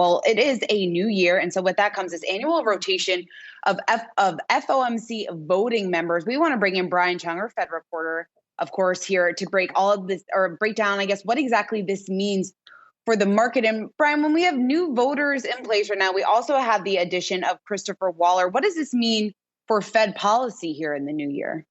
Well, it is a new year, and so with that comes this annual rotation of FOMC voting members. We want to bring in Brian Cheung, our Fed reporter, of course, here to break all of this, or break down, I guess, what exactly this means for the market. And Brian, when we have new voters in place right now, we also have the addition of Christopher Waller. What does this mean for Fed policy here in the new year?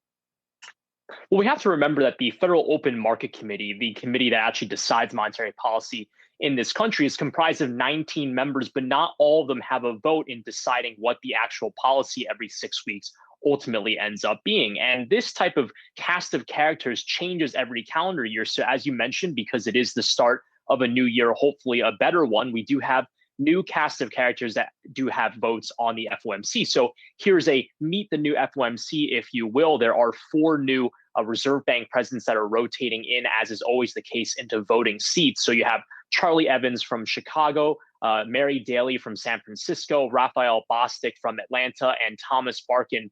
Well, we have to remember that the Federal Open Market Committee, the committee that actually decides monetary policy in this country, is comprised of 19 members, but not all of them have a vote in deciding what the actual policy every 6 weeks ultimately ends up being. And this type of cast of characters changes every calendar year. So as you mentioned, because it is the start of a new year, hopefully a better one, we do have new cast of characters that do have votes on the FOMC. So here's a meet the new FOMC, if you will. There are four new Reserve Bank presidents that are rotating in, as is always the case, into voting seats. So you have Charlie Evans from Chicago, Mary Daly from San Francisco, Raphael Bostic from Atlanta, and Thomas Barkin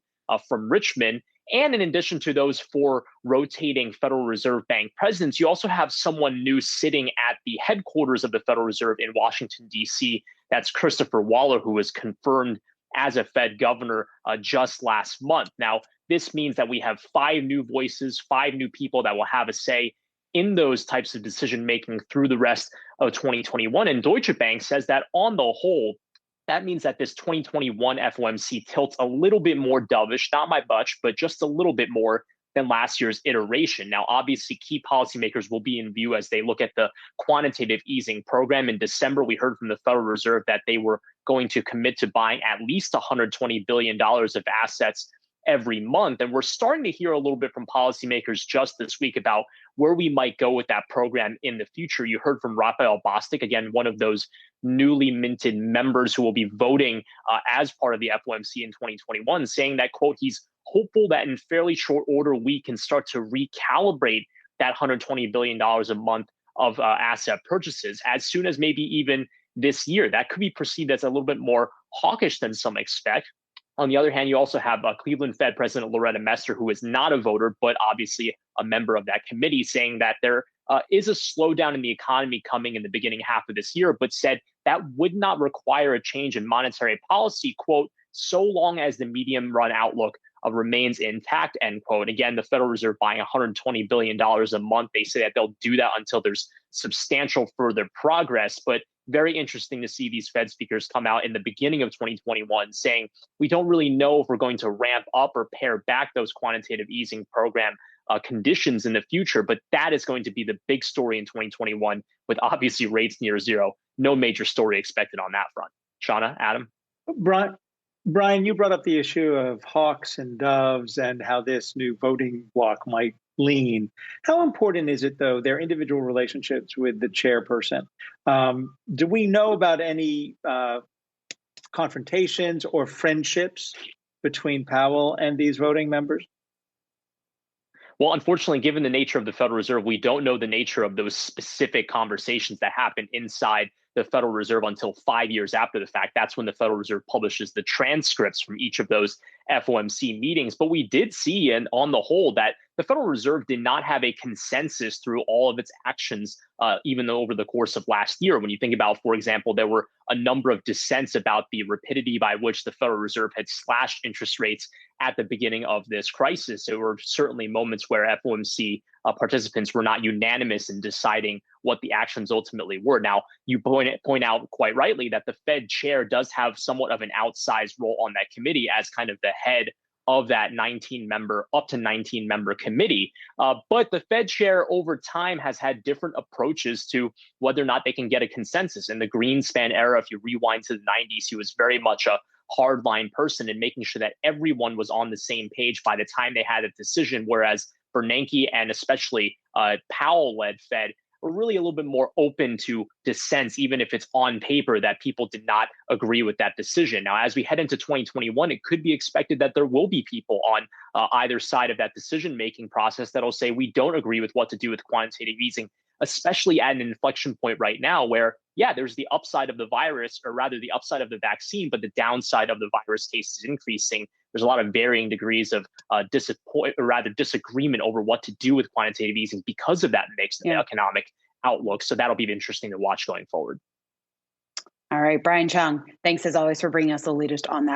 from Richmond. And in addition to those four rotating Federal Reserve Bank presidents, you also have someone new sitting at the headquarters of the Federal Reserve in Washington, D.C. That's Christopher Waller, who was confirmed as a Fed governor just last month. Now, this means that we have five new voices, five new people that will have a say in those types of decision making through the rest of 2021. And Deutsche Bank says that on the whole, that means that this 2021 FOMC tilts a little bit more dovish, not by much, but just a little bit more than last year's iteration. Now, obviously, key policymakers will be in view as they look at the quantitative easing program. In December, we heard from the Federal Reserve that they were going to commit to buying at least $120 billion of assets every month. And we're starting to hear a little bit from policymakers just this week about where we might go with that program in the future. You heard from Raphael Bostic, again, one of those newly minted members who will be voting as part of the FOMC in 2021, saying that, quote, he's hopeful that in fairly short order, we can start to recalibrate that $120 billion a month of asset purchases as soon as maybe even this year. That could be perceived as a little bit more hawkish than some expect. On the other hand, you also have Cleveland Fed President Loretta Mester, who is not a voter, but obviously a member of that committee, saying that there is a slowdown in the economy coming in the beginning half of this year, but said that would not require a change in monetary policy, quote, so long as the medium run outlook remains intact, end quote. Again, the Federal Reserve buying $120 billion a month. They say that they'll do that until there's substantial further progress. But very interesting to see these Fed speakers come out in the beginning of 2021 saying, we don't really know if we're going to ramp up or pare back those quantitative easing program conditions in the future. But that is going to be the big story in 2021, with obviously rates near zero. No major story expected on that front. Shauna, Adam? Brian, you brought up the issue of hawks and doves and how this new voting bloc might lean. How important is it, though, their individual relationships with the chairperson? Do we know about any confrontations or friendships between Powell and these voting members? Well, unfortunately, given the nature of the Federal Reserve, we don't know the nature of those specific conversations that happen inside the Federal Reserve until 5 years after the fact. That's when the Federal Reserve publishes the transcripts from each of those FOMC meetings. But we did see, and on the whole, that the Federal Reserve did not have a consensus through all of its actions, even though over the course of last year. When you think about, for example, there were a number of dissents about the rapidity by which the Federal Reserve had slashed interest rates at the beginning of this crisis. There were certainly moments where FOMC participants were not unanimous in deciding what the actions ultimately were. Now, you point out quite rightly that the Fed chair does have somewhat of an outsized role on that committee as kind of the head of that up to 19 member committee. But the Fed chair over time has had different approaches to whether or not they can get a consensus. In the Greenspan era, if you rewind to the 90s, he was very much a hardline person in making sure that everyone was on the same page by the time they had a decision, whereas Bernanke and especially Powell-led Fed were really a little bit more open to dissents, even if it's on paper that people did not agree with that decision. Now, as we head into 2021, it could be expected that there will be people on either side of that decision-making process that'll say, we don't agree with what to do with quantitative easing, especially at an inflection point right now where, yeah, there's the upside of the virus, or rather the upside of the vaccine, but the downside of the virus cases increasing. There's a lot of varying degrees of disagreement over what to do with quantitative easing because of that mixed economic outlook. So that'll be interesting to watch going forward. All right, Brian Cheung, thanks as always for bringing us the latest on that.